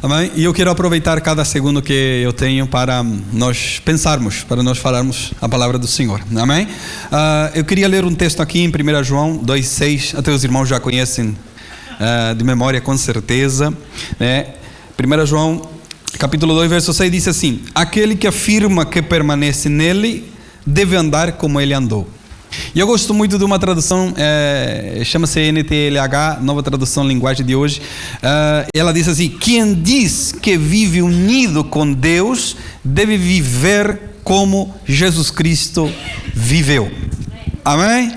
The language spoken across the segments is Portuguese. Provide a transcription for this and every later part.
Amém? E eu quero aproveitar cada segundo que eu tenho para nós pensarmos, para nós falarmos a palavra do Senhor. Amém? Eu queria ler um texto aqui em 1 João 2,6, até os irmãos já conhecem de memória com certeza, né? 1 João capítulo 2, verso 6 diz assim: aquele que afirma que permanece nele deve andar como ele andou. E eu gosto muito de uma tradução, chama-se NTLH, nova tradução linguagem de hoje. Ela diz assim: quem diz que vive unido com Deus deve viver como Jesus Cristo viveu. Amém?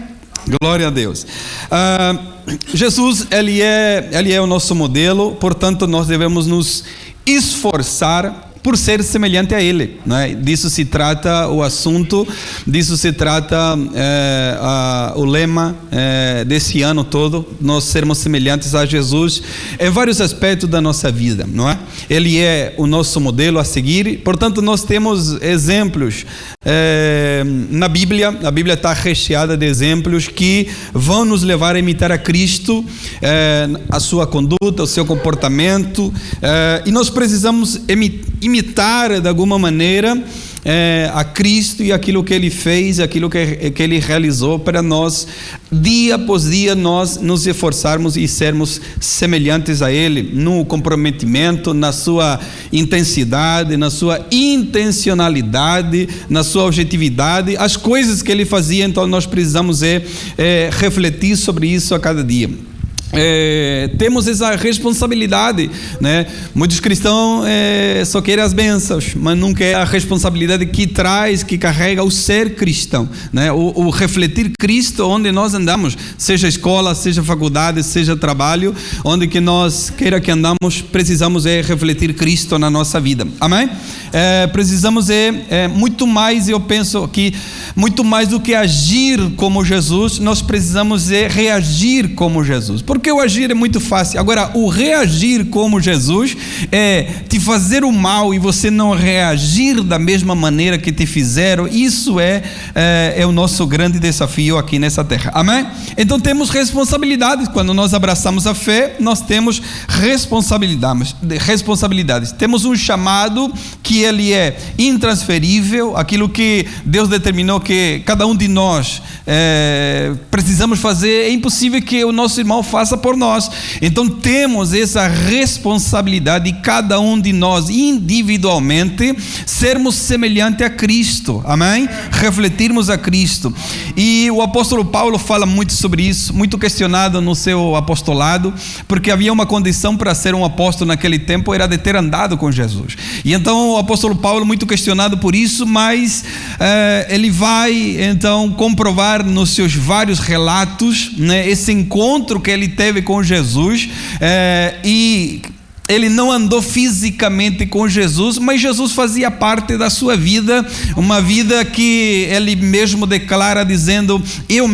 Glória a Deus. Jesus, ele é o nosso modelo, portanto nós devemos nos esforçar por ser semelhante a Ele, né? Disso se trata o assunto, disso se trata o lema desse ano todo, nós sermos semelhantes a Jesus em vários aspectos da nossa vida, não é? Ele é o nosso modelo a seguir, portanto nós temos exemplos na Bíblia. A Bíblia está recheada de exemplos que vão nos levar a imitar a Cristo, a sua conduta, o seu comportamento, e nós precisamos imitar de alguma maneira a Cristo e aquilo que Ele fez, aquilo que Ele realizou para nós, dia após dia, nós nos esforçarmos e sermos semelhantes a Ele, no comprometimento, na sua intensidade, na sua intencionalidade, na sua objetividade, as coisas que Ele fazia. Então nós precisamos refletir sobre isso a cada dia. Temos essa responsabilidade, né? Muitos cristãos só querem as bênçãos, mas não querem a responsabilidade que traz, que carrega o ser cristão, né? O refletir Cristo onde nós andamos, seja escola, seja faculdade, seja trabalho, onde que nós queira que andamos, precisamos refletir Cristo na nossa vida. Amém? Precisamos muito mais, eu penso que muito mais do que agir como Jesus, nós precisamos reagir como Jesus. Porque o agir é muito fácil. Agora, o reagir como Jesus é te fazer o mal e você não reagir da mesma maneira que te fizeram. Isso é o nosso grande desafio aqui nessa terra. Amém? Então temos responsabilidades. Quando nós abraçamos a fé, nós temos responsabilidades. Temos um chamado que ele é intransferível, aquilo que Deus determinou que cada um de nós precisamos fazer, é impossível que o nosso irmão faça por nós. Então temos essa responsabilidade de cada um de nós individualmente sermos semelhante a Cristo. Amém? Refletirmos a Cristo. E o apóstolo Paulo fala muito sobre isso, muito questionado no seu apostolado, porque havia uma condição para ser um apóstolo naquele tempo, era de ter andado com Jesus. E então o apóstolo Paulo muito questionado por isso, mas ele vai então comprovar nos seus vários relatos, né, esse encontro que ele teve com Jesus, e ele não andou fisicamente com Jesus, mas Jesus fazia parte da sua vida, uma vida que ele mesmo declara dizendo: eu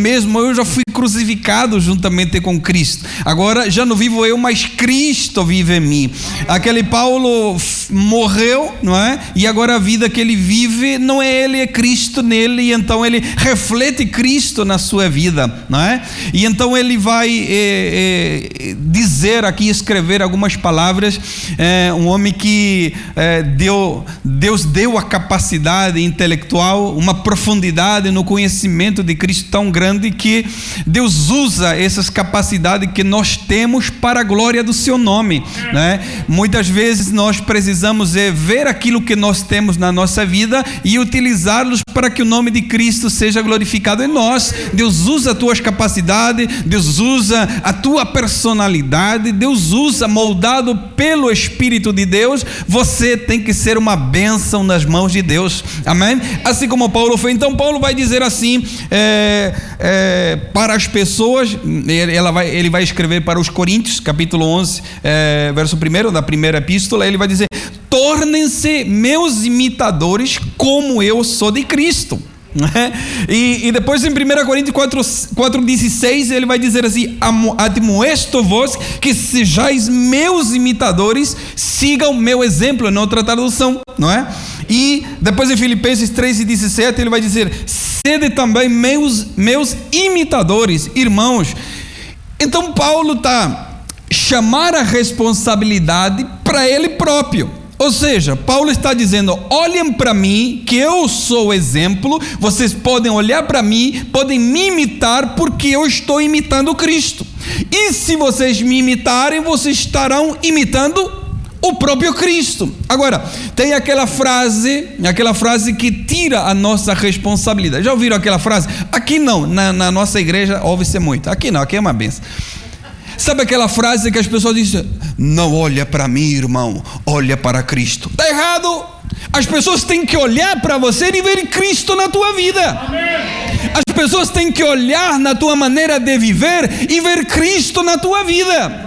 já fui crucificado juntamente com Cristo, agora já não vivo eu, mas Cristo vive em mim. Aquele Paulo morreu, não é? E agora a vida que ele vive não é ele, é Cristo nele, e então ele reflete Cristo na sua vida, não é? E então ele vai dizer aqui, escrever algumas palavras. Um homem que Deus deu a capacidade intelectual, uma profundidade no conhecimento de Cristo tão grande que Deus usa essas capacidades que nós temos para a glória do seu nome, né? Muitas vezes nós precisamos ver aquilo que nós temos na nossa vida e utilizá-los para que o nome de Cristo seja glorificado em nós. Deus usa as tuas capacidades, Deus usa a tua personalidade, Deus usa, moldado pelo Espírito de Deus. Você tem que ser uma bênção nas mãos de Deus. Amém? Assim como Paulo foi. Então Paulo vai dizer assim para as pessoas, ele vai escrever para os Coríntios, capítulo 11, verso 1 da primeira epístola. Ele vai dizer: tornem-se meus imitadores como eu sou de Cristo. E depois em 1 Coríntios 4,16 ele vai dizer assim: admoesto-vos que sejais meus imitadores, sigam meu exemplo, em outra tradução, não é? E depois em Filipenses 3,17 ele vai dizer: sede também meus imitadores, irmãos. Então Paulo está chamar a responsabilidade para ele próprio. Ou seja, Paulo está dizendo: olhem para mim, que eu sou o exemplo, vocês podem olhar para mim, podem me imitar, porque eu estou imitando Cristo. E se vocês me imitarem, vocês estarão imitando o próprio Cristo. Agora, tem aquela frase que tira a nossa responsabilidade. Já ouviram aquela frase? Aqui não, na nossa igreja ouve-se muito. Aqui não, aqui é uma benção. Sabe aquela frase que as pessoas dizem: não olha para mim, irmão, olha para Cristo. Está errado. As pessoas têm que olhar para você e ver Cristo na tua vida. Amém. As pessoas têm que olhar na tua maneira de viver e ver Cristo na tua vida.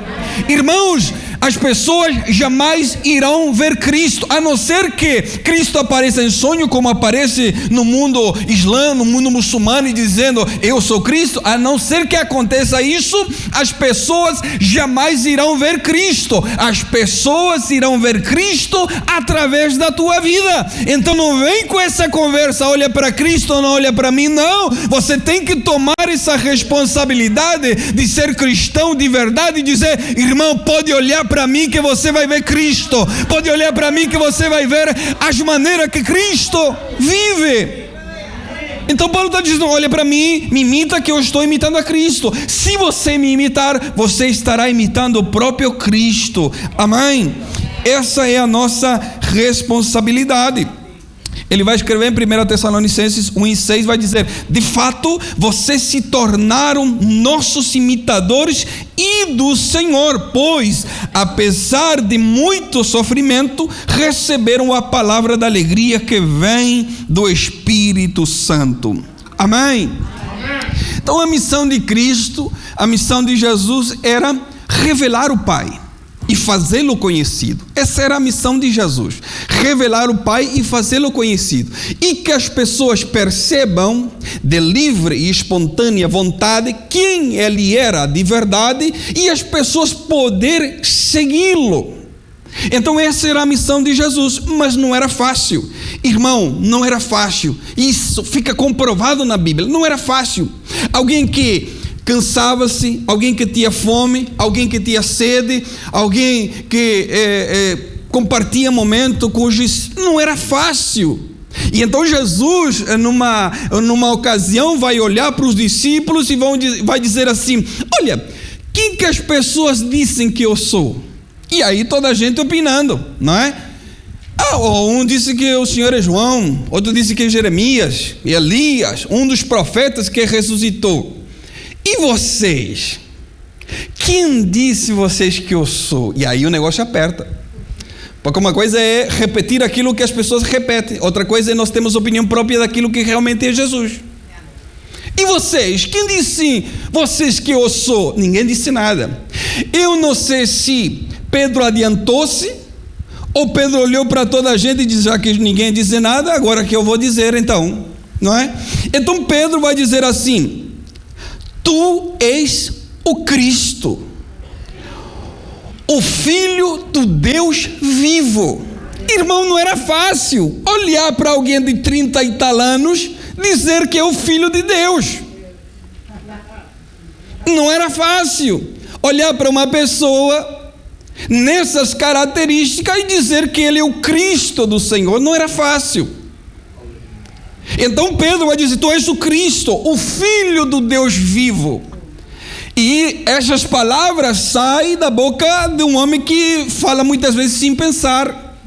Irmãos, as pessoas jamais irão ver Cristo, a não ser que Cristo apareça em sonho, como aparece no mundo islâmico, no mundo muçulmano, e dizendo: eu sou Cristo. A não ser que aconteça isso, as pessoas jamais irão ver Cristo. As pessoas irão ver Cristo através da tua vida. Então não vem com essa conversa: olha para Cristo ou não olha para mim. Não, você tem que tomar essa responsabilidade de ser cristão de verdade e dizer: irmão, pode olhar para mim que você vai ver Cristo, pode olhar para mim que você vai ver as maneiras que Cristo vive. Então Paulo está dizendo: olha para mim, me imita que eu estou imitando a Cristo. Se você me imitar, você estará imitando o próprio Cristo. Amém? Essa é a nossa responsabilidade. Ele vai escrever em 1 Tessalonicenses 1:6, vai dizer: de fato, vocês se tornaram nossos imitadores e do Senhor, pois, apesar de muito sofrimento, receberam a palavra da alegria que vem do Espírito Santo. Amém? Então a missão de Cristo, a missão de Jesus era revelar o Pai e fazê-lo conhecido. Essa era a missão de Jesus: revelar o Pai e fazê-lo conhecido, e que as pessoas percebam de livre e espontânea vontade quem Ele era de verdade, e as pessoas poderem segui-lo. Então essa era a missão de Jesus, mas não era fácil, irmão, não era fácil. Isso fica comprovado na Bíblia, não era fácil. Alguém que cansava-se, alguém que tinha fome, alguém que tinha sede, alguém que compartilha momento com os... não era fácil. E então Jesus, numa ocasião, vai olhar para os discípulos e vai dizer assim: olha, quem que as pessoas dizem que eu sou? E aí toda a gente opinando, não é? Um disse que o Senhor é João, outro disse que é Jeremias, Elias, um dos profetas que ressuscitou. E vocês? Quem disse vocês que eu sou? E aí o negócio aperta. Porque uma coisa é repetir aquilo que as pessoas repetem, outra coisa é nós temos opinião própria daquilo que realmente é Jesus. E vocês? Quem disse vocês que eu sou? Ninguém disse nada. Eu não sei se Pedro adiantou-se, ou Pedro olhou para toda a gente e disse: já que ninguém disse nada, agora que eu vou dizer então, não é? Então Pedro vai dizer assim: tu és o Cristo, o Filho do Deus vivo. Irmão, não era fácil olhar para alguém de 30 e tal anos dizer que é o Filho de Deus. Não era fácil olhar para uma pessoa nessas características e dizer que ele é o Cristo do Senhor. Não era fácil. Então Pedro vai dizer: tu és o Cristo, o Filho do Deus vivo. E essas palavras saem da boca de um homem que fala muitas vezes sem pensar,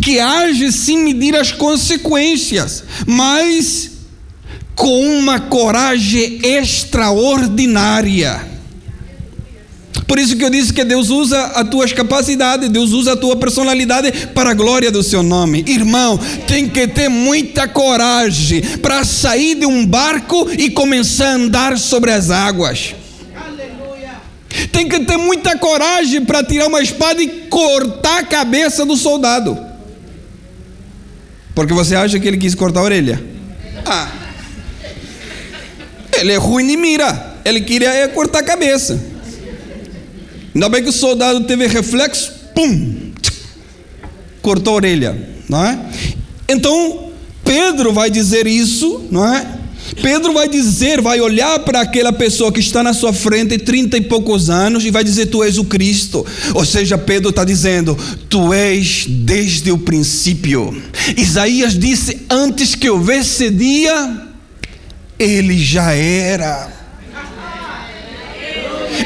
que age sem medir as consequências, mas com uma coragem extraordinária. Por isso que eu disse que Deus usa as tuas capacidades, Deus usa a tua personalidade para a glória do seu nome. Irmão, tem que ter muita coragem para sair de um barco e começar a andar sobre as águas. Aleluia. Tem que ter muita coragem para tirar uma espada e cortar a cabeça do soldado. Porque você acha que ele quis cortar a orelha? Ele é ruim de mira, ele queria cortar a cabeça. Ainda bem que o soldado teve reflexo, pum, cortou a orelha, não é? Então Pedro vai dizer isso, não é? Pedro vai olhar para aquela pessoa que está na sua frente, 30 e poucos anos, e vai dizer: tu és o Cristo. Ou seja, Pedro está dizendo: tu és desde o princípio. Isaías disse: antes que houvesse dia, ele já era.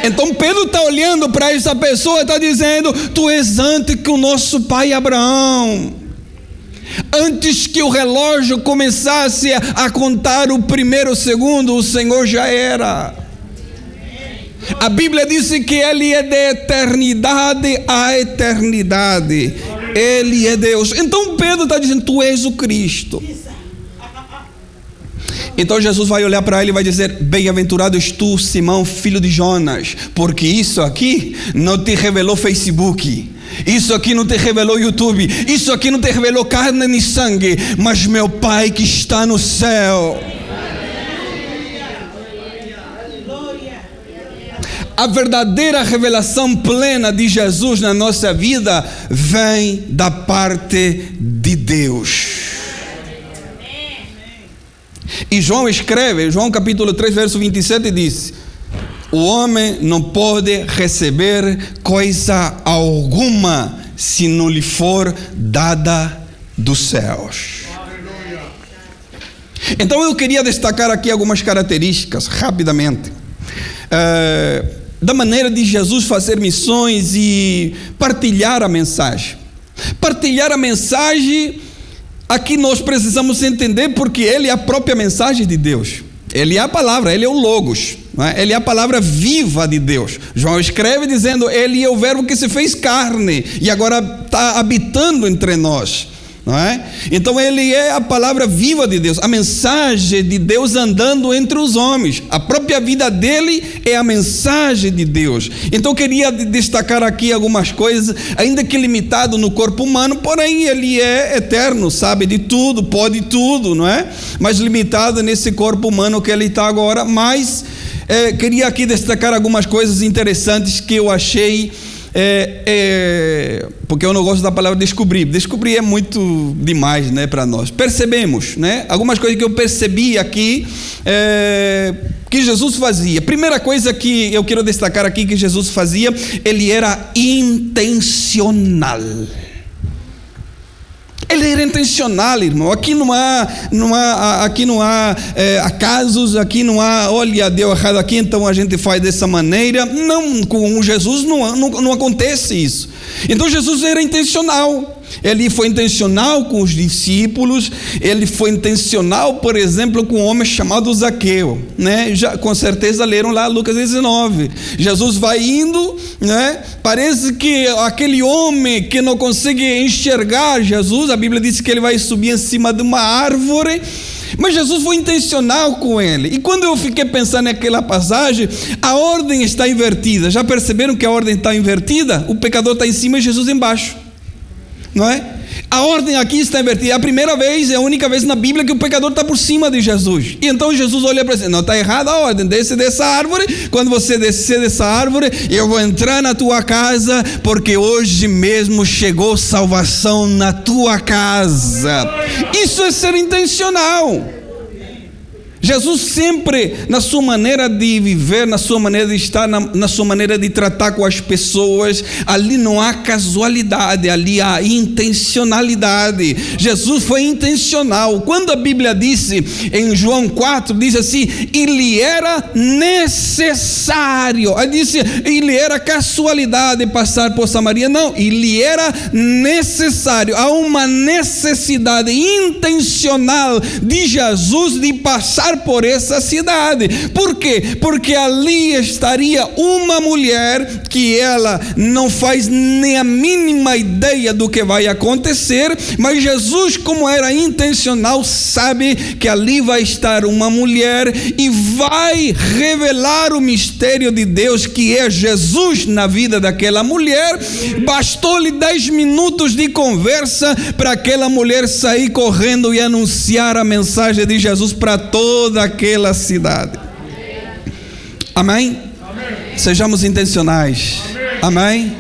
Então Pedro está olhando para essa pessoa e está dizendo: tu és antes que o nosso pai Abraão. Antes que o relógio começasse a contar o primeiro segundo, o Senhor já era. A Bíblia diz que Ele é de eternidade a eternidade. Ele é Deus. Então Pedro está dizendo: tu és o Cristo. Então Jesus vai olhar para ele e vai dizer: bem-aventurado és tu, Simão, filho de Jonas, porque isso aqui não te revelou Facebook, isso aqui não te revelou YouTube, isso aqui não te revelou carne nem sangue, mas meu Pai que está no céu. A verdadeira revelação plena de Jesus na nossa vida vem da parte de Deus. E João escreve, João capítulo 3, verso 27, diz: o homem não pode receber coisa alguma se não lhe for dada dos céus. Então eu queria destacar aqui algumas características, rapidamente, da maneira de Jesus fazer missões e partilhar a mensagem. Partilhar a mensagem, aqui nós precisamos entender, porque Ele é a própria mensagem de Deus. Ele é a palavra, Ele é o Logos, não é? Ele é a palavra viva de Deus. João escreve dizendo: Ele é o verbo que se fez carne e agora está habitando entre nós, não é? Então Ele é a palavra viva de Deus, a mensagem de Deus andando entre os homens. A própria vida dele é a mensagem de Deus. Então eu queria destacar aqui algumas coisas, ainda que limitado no corpo humano, porém Ele é eterno, sabe de tudo, pode tudo, não é? Mas limitado nesse corpo humano que Ele está agora. Mas queria aqui destacar algumas coisas interessantes que eu achei, porque eu não gosto da palavra descobrir. Descobrir é muito demais, né, para nós. Percebemos, né, algumas coisas que eu percebi aqui, que Jesus fazia. Primeira coisa que eu quero destacar aqui que Jesus fazia: Ele era intencional. Ele era intencional, irmão. Aqui não há acasos, aqui não há, olha, deu errado aqui, então a gente faz dessa maneira. Não, com Jesus não acontece isso. Então Jesus era intencional. Ele foi intencional com os discípulos. Ele foi intencional, por exemplo, com um homem chamado Zaqueu, né? Já, com certeza leram lá Lucas 19. Jesus vai indo, né? Parece que aquele homem que não consegue enxergar Jesus, a Bíblia diz que ele vai subir em cima de uma árvore. Mas Jesus foi intencional com ele. E quando eu fiquei pensando naquela passagem, a ordem está invertida. Já perceberam que a ordem está invertida? O pecador está em cima e Jesus embaixo, não é? A ordem aqui está invertida. É a primeira vez, é a única vez na Bíblia que o pecador está por cima de Jesus. E então Jesus olha para ele: não, está errada a ordem, desce dessa árvore. Quando você descer dessa árvore, eu vou entrar na tua casa, porque hoje mesmo chegou salvação na tua casa. Isso é ser intencional. Jesus sempre, na sua maneira de viver, na sua maneira de estar, na sua maneira de tratar com as pessoas, ali não há casualidade, ali há intencionalidade. Jesus foi intencional. Quando a Bíblia disse em João 4, diz assim: ele era necessário. Aí disse, ele era casualidade passar por Samaria. Não, ele era necessário. Há uma necessidade intencional de Jesus de passar por essa cidade. Por quê? Porque ali estaria uma mulher que ela não faz nem a mínima ideia do que vai acontecer, mas Jesus, como era intencional, sabe que ali vai estar uma mulher e vai revelar o mistério de Deus, que é Jesus, na vida daquela mulher. Bastou-lhe 10 minutos de conversa para aquela mulher sair correndo e anunciar a mensagem de Jesus para toda aquela cidade. Amém? Amém? Sejamos intencionais. Amém?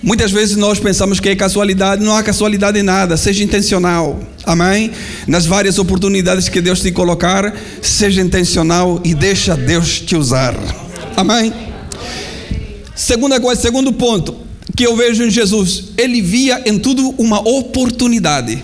Muitas vezes nós pensamos que é casualidade. Não há casualidade em nada. Seja intencional. Amém? Nas várias oportunidades que Deus te colocar, seja intencional e deixa Deus te usar. Amém? Segunda coisa, segundo ponto que eu vejo em Jesus, ele via em tudo uma oportunidade.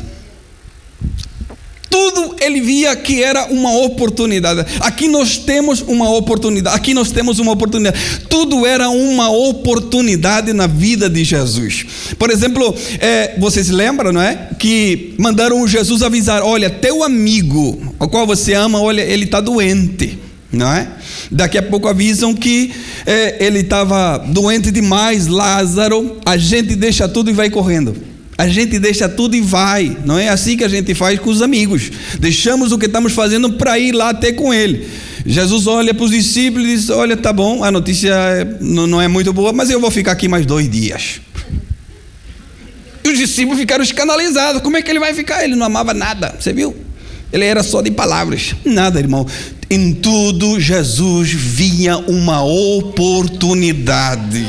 Tudo ele via que era uma oportunidade. Aqui nós temos uma oportunidade. Aqui nós temos uma oportunidade. Tudo era uma oportunidade na vida de Jesus. Por exemplo, vocês lembram, não é? Que mandaram Jesus avisar: olha, teu amigo, o qual você ama, olha, ele está doente, não é? Daqui a pouco avisam que ele estava doente demais, Lázaro. A gente deixa tudo e vai correndo. A gente deixa tudo e vai. Não é assim que a gente faz com os amigos. Deixamos o que estamos fazendo para ir lá até com ele. Jesus olha para os discípulos e diz: olha, tá bom, a notícia não é muito boa, mas eu vou ficar aqui mais 2 dias. E os discípulos ficaram escandalizados. Como é que ele vai ficar? Ele não amava nada, você viu? Ele era só de palavras. Nada, irmão. Em tudo Jesus via uma oportunidade.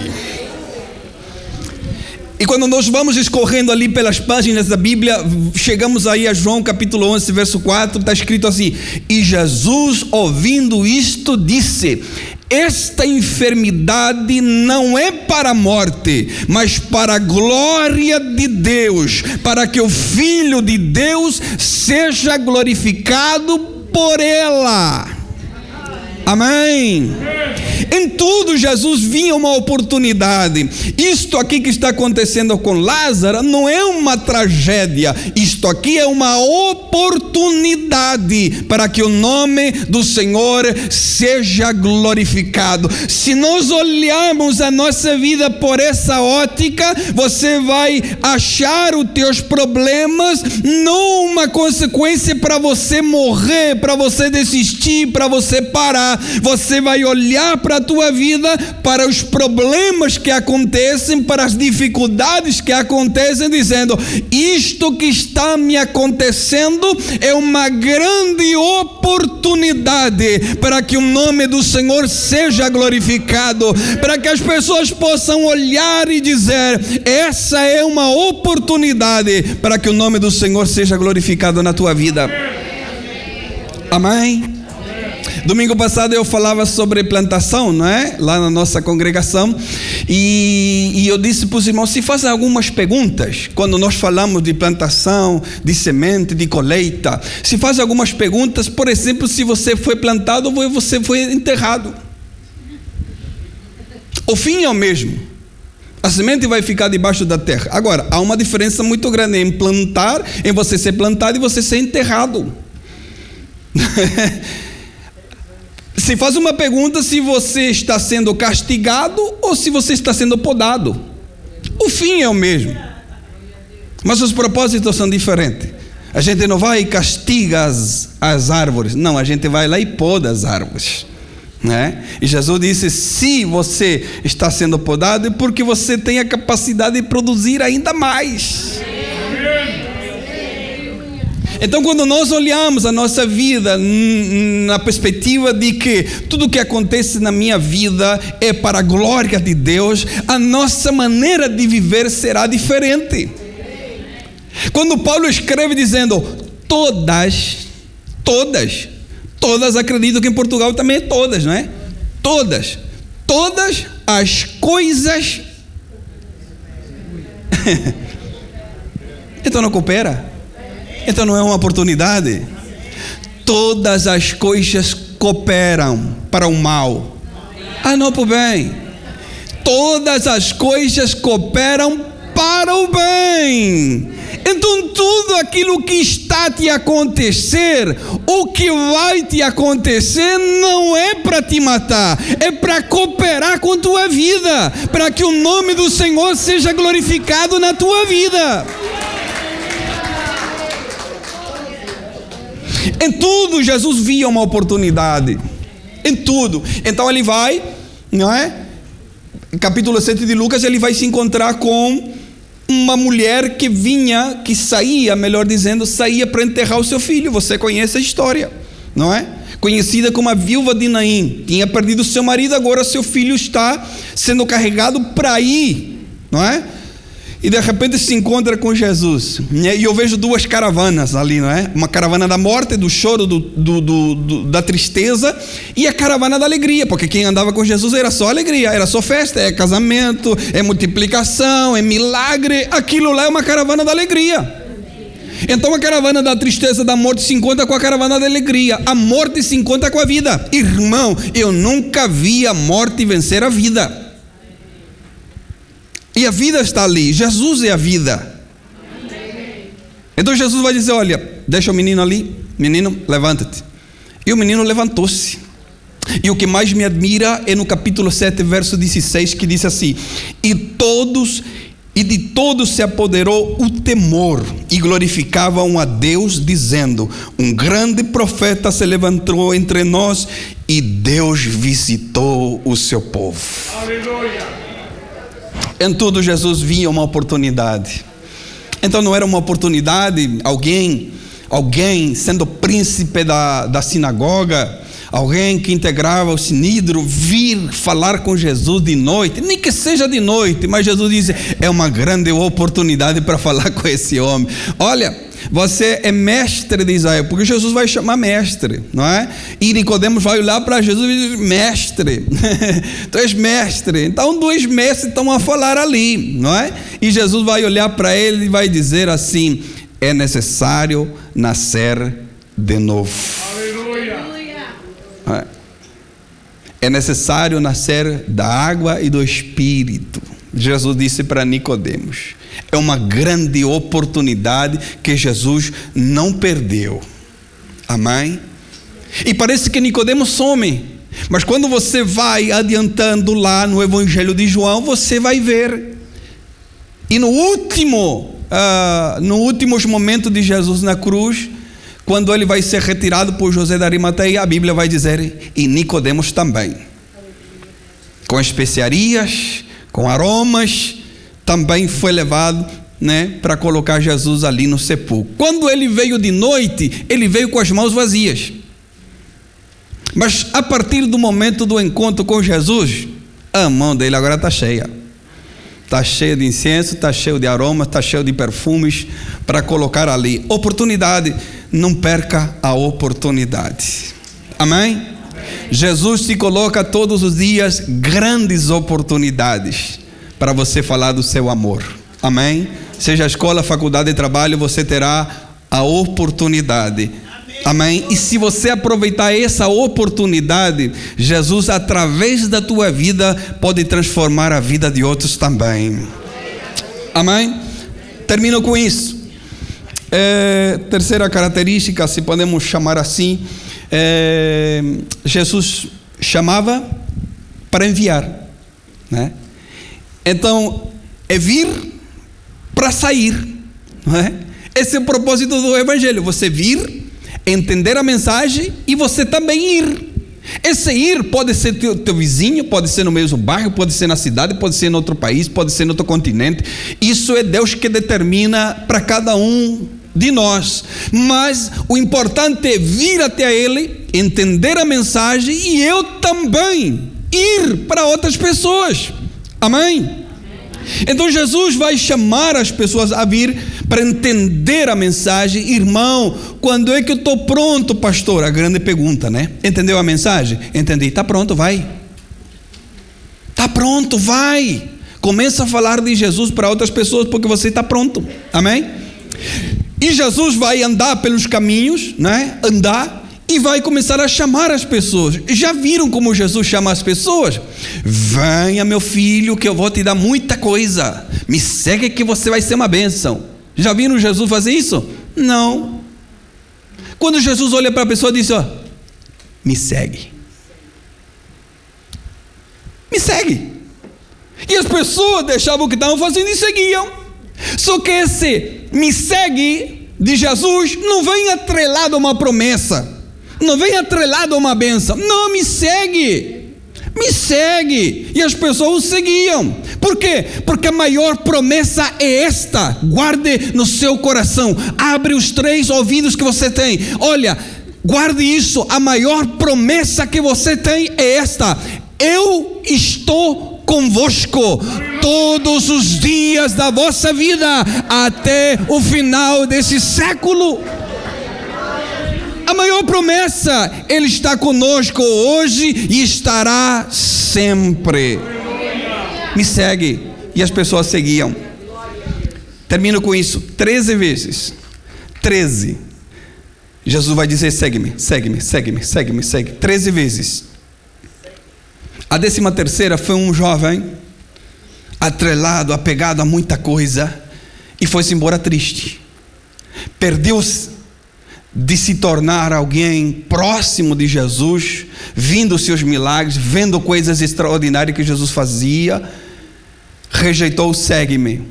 E quando nós vamos escorrendo ali pelas páginas da Bíblia, chegamos aí a João capítulo 11, verso 4, está escrito assim: e Jesus, ouvindo isto, disse: esta enfermidade não é para a morte, mas para a glória de Deus, para que o Filho de Deus seja glorificado por ela. Amém? Em tudo Jesus via uma oportunidade. Isto aqui que está acontecendo com Lázaro não é uma tragédia. Isto aqui é uma oportunidade para que o nome do Senhor seja glorificado. Se nós olharmos a nossa vida por essa ótica, você vai achar os teus problemas não uma consequência para você morrer, para você desistir, para você parar. Você vai olhar para a tua vida, para os problemas que acontecem, para as dificuldades que acontecem, dizendo: isto que está me acontecendo é uma grande oportunidade para que o nome do Senhor seja glorificado, para que as pessoas possam olhar e dizer: essa é uma oportunidade para que o nome do Senhor seja glorificado na tua vida. Amém? Domingo passado eu falava sobre plantação, não é? Lá na nossa congregação, e eu disse para os irmãos: se fazem algumas perguntas, quando nós falamos de plantação, de semente, de colheita, se fazem algumas perguntas, por exemplo, se você foi plantado ou você foi enterrado. O fim é o mesmo, a semente vai ficar debaixo da terra. Agora, há uma diferença muito grande em plantar, em você ser plantado e você ser enterrado. Se faz uma pergunta se você está sendo castigado ou se você está sendo podado. O fim é o mesmo, mas os propósitos são diferentes. A gente não vai e castiga as árvores. Não, a gente vai lá e poda as árvores, né? E Jesus disse: se você está sendo podado é porque você tem a capacidade de produzir ainda mais. Então, quando nós olhamos a nossa vida na perspectiva de que tudo que acontece na minha vida é para a glória de Deus, a nossa maneira de viver será diferente. Quando Paulo escreve dizendo todas, acredito que em Portugal também é todas, não é? Todas as coisas. Então não coopera? Então não é uma oportunidade? Todas as coisas cooperam para o mal. Ah, não, para o bem. Todas as coisas cooperam para o bem. Então tudo aquilo que está a te acontecer, o que vai te acontecer, não é para te matar, é para cooperar com a tua vida, para que o nome do Senhor seja glorificado na tua vida. Em tudo Jesus via uma oportunidade, em tudo. Então ele vai, não é? Capítulo 7 de Lucas, ele vai se encontrar com uma mulher que saía para enterrar o seu filho. Você conhece a história, não é? Conhecida como a viúva de Naim. Tinha perdido seu marido, agora seu filho está sendo carregado para ir, não é? e de repente se encontra com Jesus, né? E eu vejo duas caravanas ali, não é? Uma caravana da morte, do choro, da tristeza, e a caravana da alegria, porque quem andava com Jesus era só alegria, era só festa, é casamento, é multiplicação, é milagre. Aquilo lá é uma caravana da alegria. Então a caravana da tristeza, da morte se encontra com a caravana da alegria. A morte se encontra com a vida. Irmão, eu nunca vi a morte vencer a vida. E a vida está ali. Jesus é a vida. Então Jesus vai dizer: olha, deixa o menino ali. Menino, levanta-te. E o menino levantou-se. E o que mais me admira é no capítulo 7, verso 16, que diz assim: E de todos se apoderou o temor, e glorificavam a Deus, dizendo: um grande profeta se levantou entre nós, e Deus visitou o seu povo. Aleluia! Em tudo Jesus via uma oportunidade. Então não era uma oportunidade alguém sendo príncipe da sinagoga, alguém que integrava o sinídrio, vir falar com Jesus de noite, nem que seja de noite, mas Jesus disse: é uma grande oportunidade para falar com esse homem. Olha, você é mestre de Israel, porque Jesus vai chamar mestre, não é? E Nicodemos vai olhar para Jesus e diz: mestre, tu és mestre. Então dois mestres estão a falar ali, não é? E Jesus vai olhar para ele e vai dizer assim: é necessário nascer de novo. É necessário nascer da água e do Espírito. Jesus disse para Nicodemos. É uma grande oportunidade que Jesus não perdeu. Amém? E parece que Nicodemos some, mas quando você vai adiantando lá no Evangelho de João, você vai ver. E no últimos momentos de Jesus na cruz, quando ele vai ser retirado por José de Arimateia, a Bíblia vai dizer: e Nicodemos também, com especiarias, com aromas, também foi levado, né, para colocar Jesus ali no sepulcro. Quando ele veio de noite, ele veio com as mãos vazias. Mas a partir do momento do encontro com Jesus, a mão dele agora está cheia. Está cheia de incenso, está cheio de aromas, está cheio de perfumes para colocar ali. Oportunidade, não perca a oportunidade. Amém? Jesus te coloca todos os dias grandes oportunidades para você falar do seu amor. Amém? Seja escola, faculdade e trabalho, você terá a oportunidade. Amém? E se você aproveitar essa oportunidade, Jesus, através da tua vida, pode transformar a vida de outros também. Amém? Termino com isso. Terceira característica, se podemos chamar assim, Jesus chamava para enviar, né? Então, é vir para sair, não é? Esse é o propósito do Evangelho: você vir, entender a mensagem e você também ir. Esse ir pode ser teu vizinho, pode ser no mesmo bairro, pode ser na cidade, pode ser em outro país, pode ser em outro continente. Isso é Deus que determina para cada um de nós, mas o importante é vir até Ele, entender a mensagem e eu também ir para outras pessoas. Amém? Então Jesus vai chamar as pessoas a vir para entender a mensagem. Irmão, quando é que eu estou pronto, pastor? A grande pergunta, né? Entendeu a mensagem? Entendi. Está pronto, vai. Está pronto, vai. Começa a falar de Jesus para outras pessoas, porque você está pronto. Amém? E Jesus vai andar pelos caminhos, né? Andar. E vai começar a chamar as pessoas. Já viram como Jesus chama as pessoas? Venha, meu filho, que eu vou te dar muita coisa. Me segue que você vai ser uma bênção. Já viram Jesus fazer isso? Não. Quando Jesus olha para a pessoa e diz: ó, me segue. Me segue. E as pessoas deixavam o que estavam fazendo e seguiam. Só que esse me segue de Jesus não vem atrelado a uma promessa. Não vem atrelado a uma bênção. Não, me segue. Me segue. E as pessoas o seguiam. Por quê? Porque a maior promessa é esta. Guarde no seu coração. Abre os 3 ouvidos que você tem. Olha, guarde isso. A maior promessa que você tem é esta: eu estou convosco todos os dias da vossa vida, até o final desse século. A maior promessa, Ele está conosco hoje e estará sempre. Me segue. E as pessoas seguiam. Termino com isso. 13 vezes. 13. Jesus vai dizer: segue-me, segue-me, segue-me, segue-me, segue. 13 vezes. A 13ª foi um jovem atrelado, apegado a muita coisa, e foi-se embora triste. Perdeu-se de se tornar alguém próximo de Jesus, vindo os seus milagres, vendo coisas extraordinárias que Jesus fazia. Rejeitou o segue-me.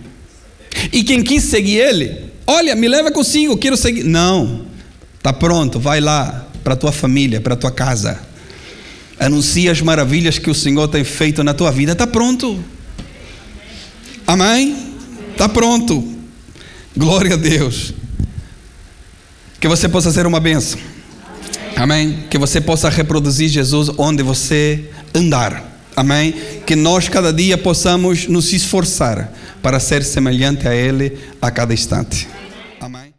E quem quis seguir ele: olha, me leva consigo, quero seguir. Não, está pronto, vai lá para a tua família, para a tua casa, anuncia as maravilhas que o Senhor tem feito na tua vida. Está pronto. Amém? Está pronto. Glória a Deus. Que você possa ser uma bênção. Amém? Que você possa reproduzir Jesus onde você andar. Amém? Que nós cada dia possamos nos esforçar para ser semelhante a Ele a cada instante. Amém?